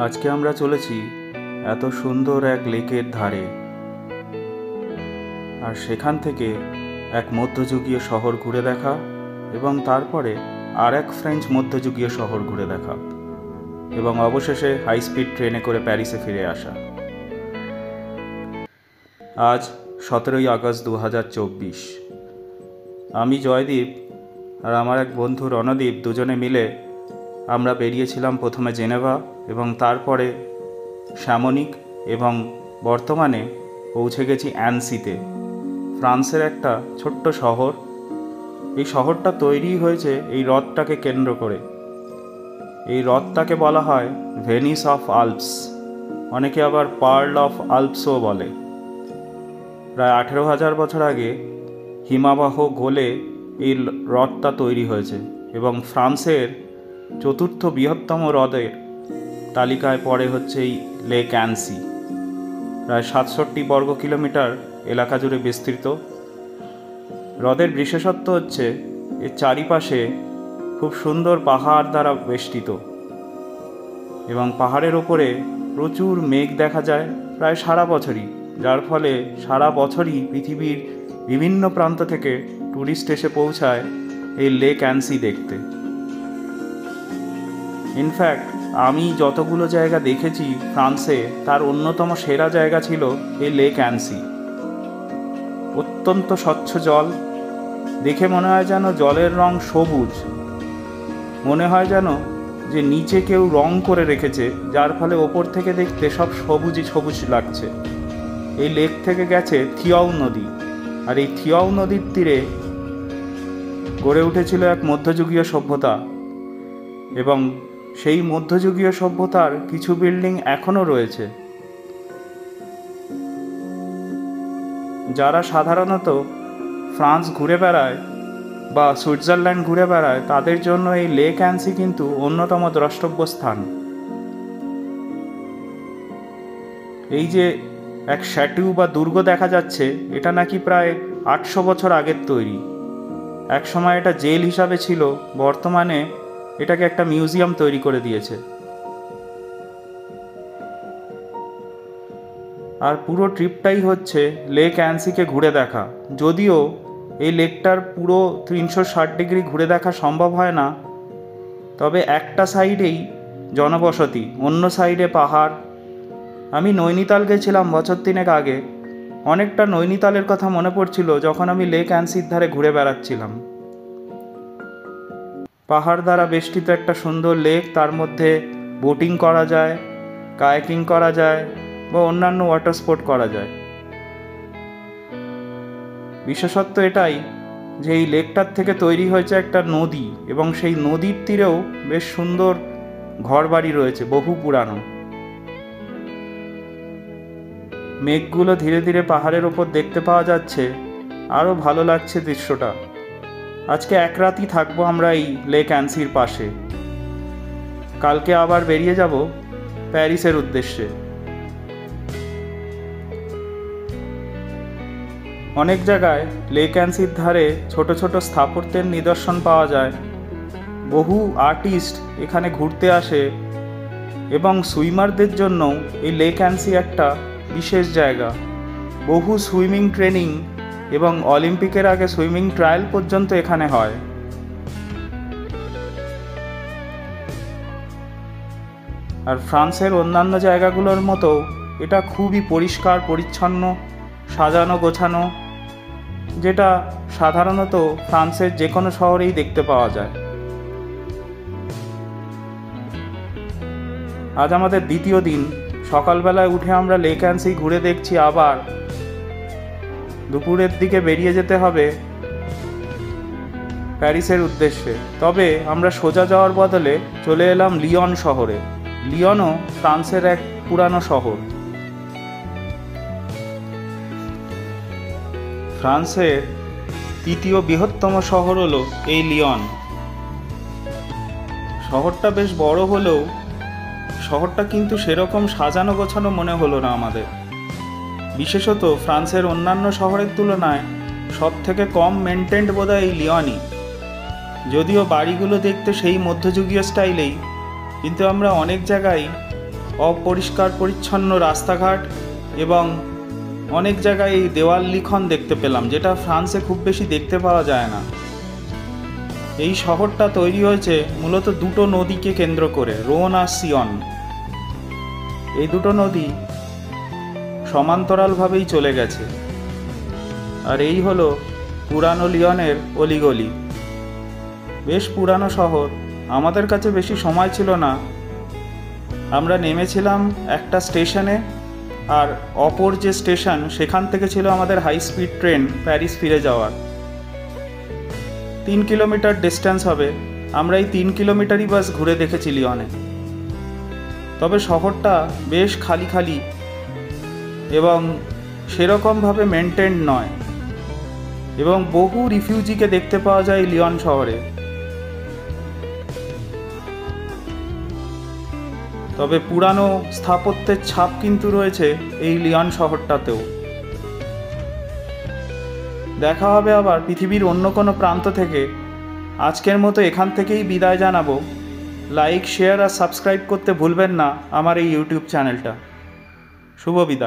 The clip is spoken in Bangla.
আজকে আমরা চলেছি এত সুন্দর এক লেকের ধারে, আর সেখান থেকে এক মধ্যযুগীয় শহর ঘুরে দেখা এবং তারপরে আর এক ফ্রেঞ্চ মধ্যযুগীয় শহর ঘুরে দেখা এবং অবশেষে হাই স্পিড ট্রেনে করে প্যারিসে ফিরে আসা। আজ 17ই আগস্ট 2024। আমি জয়দীপ আর আমার এক বন্ধু রণদীপ দুজনে মিলে আমরা বেরিয়েছিলাম প্রথমে জেনেভা এবং তারপরে শ্যামনিক এবং বর্তমানে পৌঁছে গেছি অ্যানসিতে, ফ্রান্সের একটা ছোট্ট শহর। এই শহরটা তৈরি হয়েছে এই হ্রদটাকে কেন্দ্র করে। এই হ্রদটাকে বলা হয় ভেনিস অফ আল্পস, অনেকে আবার পার্ল অফ আল্পসও বলে। প্রায় 18,000 বছর আগে হিমাবহ গলে এই হ্রদটা তৈরি হয়েছে এবং ফ্রান্সের চতুর্থ বৃহত্তম হ্রদের তালিকায় পড়ে হচ্ছে এই লেক অ্যানসি। প্রায় 67 বর্গ কিলোমিটার এলাকা জুড়ে বিস্তৃত। হ্রদের বিশেষত্ব হচ্ছে এর চারিপাশে খুব সুন্দর পাহাড় দ্বারা বেষ্টিত এবং পাহাড়ের ওপরে প্রচুর মেঘ দেখা যায় প্রায় সারা বছরই, যার ফলে সারা বছরই পৃথিবীর বিভিন্ন প্রান্ত থেকে ট্যুরিস্ট এসে পৌঁছায় এই লেক অ্যানসি দেখতে। ইনফ্যাক্ট আমি যতগুলো জায়গা দেখেছি ফ্রান্সে, তার অন্যতম সেরা জায়গা ছিল এই লেক অ্যানসি। অত্যন্ত স্বচ্ছ জল, দেখে মনে হয় যেন জলের রং সবুজ, মনে হয় যেন যে নিচে কেউ রং করে রেখেছে, যার ফলে ওপর থেকে দেখতে সব সবুজই সবুজ লাগছে। এই লেক থেকে গেছে থিয়াও নদী, আর এই থিয়াও নদীর তীরে গড়ে উঠেছিল এক মধ্যযুগীয় সভ্যতা এবং সেই মধ্যযুগীয় সভ্যতার কিছু বিল্ডিং এখনও রয়েছে। যারা সাধারণত ফ্রান্স ঘুরে বেড়ায় বা সুইজারল্যান্ড ঘুরে বেড়ায়, তাদের জন্য এই লেক অ্যানসি কিন্তু অন্যতম দ্রষ্টব্য স্থান। এই যে এক স্ট্যাটু বা দুর্গ দেখা যাচ্ছে, এটা নাকি প্রায় 800 বছর আগের তৈরি। একসময় এটা জেল হিসাবে ছিল, বর্তমানে এটাকে একটা মিউজিয়াম তৈরি করে দিয়েছে। আর পুরো ট্রিপটাই হচ্ছে লেক অ্যানসিকে ঘুরে দেখা। যদিও এই লেকটার পুরো 360 ডিগ্রি ঘুরে দেখা সম্ভব হয় না, তবে একটা সাইডেই জনবসতি, অন্য সাইডে পাহাড়। আমি নৈনিতাল গেছিলাম বছর 3 আগে। অনেকটা নৈনিতালের কথা মনে পড়ছিল যখন আমি লেক অ্যানসির ধারে ঘুরে বেড়াচ্ছিলাম। পাহাড় দ্বারা বেষ্টিত একটা সুন্দর লেক, তার মধ্যে বোটিং করা যায়, কায়াকিং করা যায় বা অন্যান্য ওয়াটার স্পোর্ট করা যায়। বিশেষত্ব এটাই যে এই লেকটার থেকে তৈরি হয়েছে একটা নদী এবং সেই নদীর তীরেও বেশ সুন্দর ঘরবাড়ি রয়েছে, বহু পুরানো। মেঘগুলো ধীরে ধীরে পাহাড়ের ওপর দেখতে পাওয়া যাচ্ছে, আরও ভালো লাগছে দৃশ্যটা। আজকে এক রাতই থাকবো আমরা এই লেক অ্যানসির পাশে। কালকে আবার বেরিয়ে যাব প্যারিসের উদ্দেশ্যে। অনেক জায়গায় লেক অ্যানসির ধারে ছোট ছোট স্থাপত্যের নিদর্শন পাওয়া যায়। বহু আর্টিস্ট এখানে ঘুরতে আসে এবং সুইমারদের জন্য এই লেক অ্যানসি একটা বিশেষ জায়গা। বহু সুইমিং ট্রেনিং এবং অলিম্পিকের আগে সুইমিং ট্রায়াল পর্যন্ত এখানে হয়। আর ফ্রান্সের অন্যান্য জায়গাগুলোর মতো এটা খুবই পরিষ্কার পরিচ্ছন্ন, সাজানো গোছানো, যেটা সাধারণত ফ্রান্সের যে কোনো শহরেই দেখতে পাওয়া যায়। আজ আমাদের দ্বিতীয় দিন। সকালবেলায় উঠে আমরা লেক অ্যানসি ঘুরে দেখছি, আবার দুপুরের দিকে বেরিয়ে যেতে হবে প্যারিসের উদ্দেশ্যে। তবে আমরা সোজা যাওয়ার বদলে চলে এলাম লিয়ন শহরে। লিয়নও ফ্রান্সের এক পুরানো শহর। ফ্রান্সের তৃতীয় বৃহত্তম শহর হলো এই লিয়ন। শহরটা বেশ বড় হলেও শহরটা কিন্তু সেরকম সাজানো গোছানো মনে হলো না আমাদের। বিশেষত ফ্রান্সের অন্যান্য শহরের তুলনায় সব থেকে কম মেনটেন্ড বোধহয় এই লিয়নই। যদিও বাড়িগুলো দেখতে সেই মধ্যযুগীয় স্টাইলেই, কিন্তু আমরা অনেক জায়গায় অপরিষ্কার পরিচ্ছন্ন রাস্তাঘাট এবং অনেক জায়গায় এই দেওয়াল লিখন দেখতে পেলাম, যেটা ফ্রান্সে খুব বেশি দেখতে পাওয়া যায় না। এই শহরটা তৈরি হয়েছে মূলত দুটো নদীকে কেন্দ্র করে, রোন আর সিয়ন। এই দুটো নদী সমান্তরালভাবেই চলে গেছে। আর এই হলো পুরানো লিয়নের অলিগলি। বেশ পুরানো শহর। আমাদের কাছে বেশি সময় ছিল না। আমরা নেমেছিলাম একটা স্টেশনে, আর অপর যে স্টেশন সেখান থেকে ছিল আমাদের হাই স্পিড ট্রেন প্যারিস ফিরে যাওয়ার। 3 কিলোমিটার ডিস্টেন্স হবে। আমরা এই 3 কিলোমিটারই বাস ঘুরে দেখেছি লিয়নে। তবে শহরটা বেশ খালি খালি এবং সেরকমভাবে মেনটেন্ড নয়, এবং বহু রিফিউজিকে দেখতে পাওয়া যায় লিয়ন শহরে। তবে পুরানো স্থাপত্যের ছাপ কিন্তু রয়েছে এই লিয়ন শহরটাতেও। দেখা হবে আবার পৃথিবীর অন্য কোনো প্রান্ত থেকে। আজকের মতো এখান থেকেই বিদায় জানাবো। লাইক, শেয়ার আর সাবস্ক্রাইব করতে ভুলবেন না আমার এই ইউটিউব চ্যানেলটা। শুভ বিদায়।